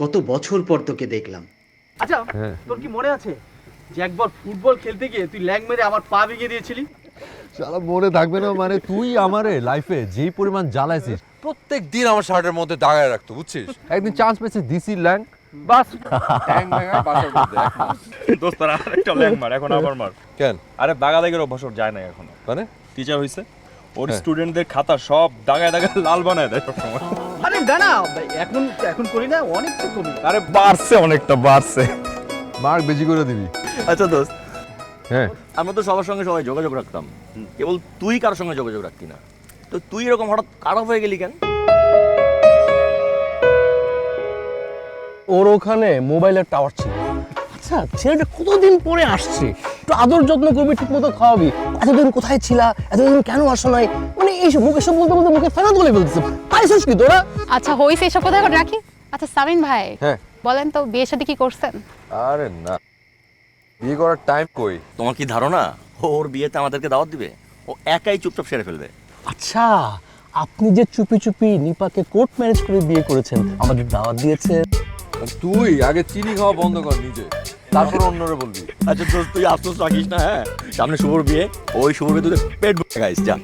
কত বছর পর তোকে দেখলাম। আচ্ছা তোর কি মনে আছে যে একবার ফুটবল খেলতে গিয়ে তুই ল্যাং মেরে আমার পা ভেঙে দিয়েছিলি? শালা মনে থাকবে না মানে তুই আমারে লাইফে যেই পরিমাণ জ্বালাইছিস প্রত্যেক দিন আমার শার্টের মধ্যে দাগায় রাখতো বুঝছিস। একদিন চান্স পেয়েছে দিসি ল্যাং বাস ট্যাং ভাঙা বাসার মধ্যে এক মাস। দোস্ত আরেকটা ল্যাং মার, এখন আবার মার কেন? আরে দাগাদাগির অভ্যাস ওর যায় না এখনো। মানে টিচার হইছে, ওর স্টুডেন্টদের খাতা সব দাগায় দাগায় লাল বানায় দেয় সবসময়। আরে না না, এখন এখন করি না, অনেকটা কমি। আরে বাড়ছে, অনেকটা বাড়ছে। মার্ক বেশি করে দিবি। আচ্ছা দোস্ত, হ্যাঁ আমরা তো সবার সঙ্গে সবাই যোগাযোগ রাখতাম, কেবল তুই কারোর সঙ্গে যোগাযোগ রাখতি না। তো তুই এরকম হঠাৎ খারাপ হয়ে গেলি কেন? ওর ওখানে মোবাইলের টাওয়ার ছিল। আচ্ছা ছেলেটা কতদিন পরে আসছে, একটু আদর যত্ন করবি, ঠিক মতো খাওয়াবি। এতদিন কোথায় ছিলা, এতদিন কেন আসো নাই, মানে এইসব মুখে সব বলতে বলতে মুখে ফেনা তুলে ফেলতেছে। পারিস কি তোরা? আচ্ছা হইছে, এসব কথা এখন রাখি। আচ্ছা সামিন ভাই, হ্যাঁ বলেন তো বিয়ের সাথে কি করছেন? আরে না, বিয়ে করার টাইম কই। তোমার কি ধারণা ওর বিয়েতে আমাদেরকে দাওয়াত দিবে? ও একাই চুপচাপ সেরে ফেলবে। আচ্ছা আপনি যে চুপি চুপি নিপাকে কোর্ট ম্যারেজ করে বিয়ে করেছেন, আমাদের দাওয়াত দিয়েছেন। তুই আগে চিনি খাওয়া বন্ধ কর নিজে, তারপর অন্যরে বলবি। আচ্ছা দোস্ত, তুই আফসোস রাখিস না। হ্যাঁ, সামনে শুভর বিয়ে, ওই শুভর বিয়ে তুই পেট ভরে খাইস। যা।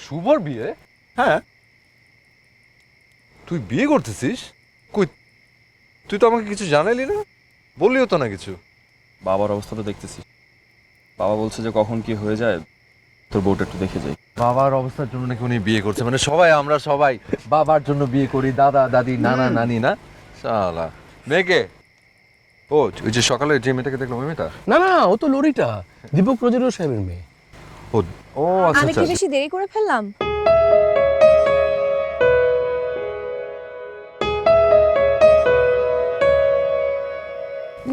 শুভর বিয়ে? হ্যাঁ। তুই বিয়ে করতেছিস? কই, তুই তো আমাকে কিছু জানাইলি না, বললিও তো না কিছু। বাবার অবস্থা তো দেখতেছিস, বাবা বলছে যে কখন কি হয়ে যায় তোর বউটা একটু দেখে যাই। বাবার অবস্থার জন্য নাকি উনি বিয়ে করছে, মানে সবাই আমরা সবাই বাবার জন্য বিয়ে করি, দাদা দাদি নানা নানি না। শালা মেয়েকে, ও ওই যে সকালে যে মেয়েটাকে দেখলাম ওই মেয়েটা? না না, ও তো লরিটা, দীপক রোজেরও সাহেবের মেয়ে। ও ও আচ্ছা আমি আচ্ছা কি বেশি দেরি করে ফেললাম?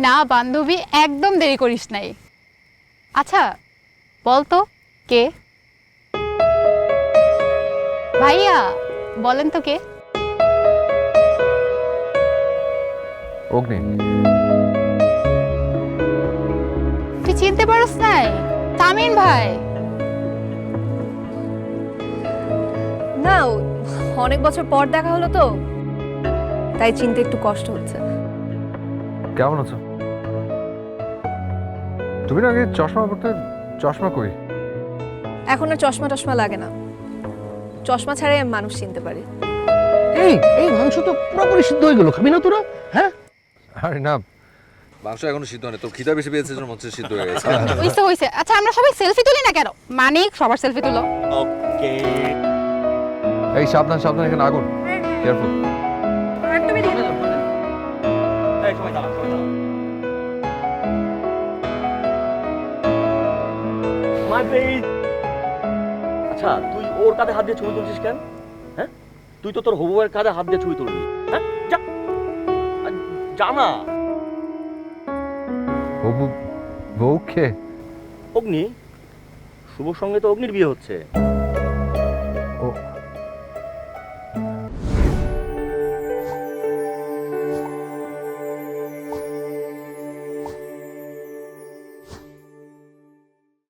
না বান্ধবী, একদম দেরি করিস নাই। আচ্ছা বল তো কে? ভাইয়া বলেন তো কে? অগ্নি। তুই চিনতে পারস নাই? তামিন ভাই। না, অনেক বছর পর দেখা হলো তো, তাই চিনতে একটু কষ্ট হচ্ছে। কেমন আছো? তুমি না আগে চশমা পড়তে, চশমা কই? এখন আর চশমা টশমা লাগে না, চশমা ছাড়াই আমি মানুষ চিনতে পারি। এই এই মাংস তো পুরোপুরি সিদ্ধ হয়ে গেল, খাবি না তোরা? হ্যাঁ আরে না, মাংস এখনো সিদ্ধ হয়নি, তোর খিদা বেশি পেয়েছে জন্য হচ্ছে সিদ্ধ হয়ে গেছে। হইছে হইছে। আচ্ছা আমরা সবাই সেলফি তুলি না কেন? মানিক সবার সেলফি তুলো। ওকে। এই সাবধান সাবধান, এখানে আগুন, কেয়ারফুল। এই সময় দাঁড়া, সময় দাঁড়া। My babe। আচ্ছা তুই ওর কাঁধে হাত দিয়ে ছবি তুলছিস কেন? হ্যাঁ, তুই তো তোর হবুয়ের কাঁধে হাত দিয়ে ছবি তুলবি। হ্যাঁ, যা যা না। বউকে? অগ্নি, শুভর সঙ্গে তো অগ্নির বিয়ে হচ্ছে।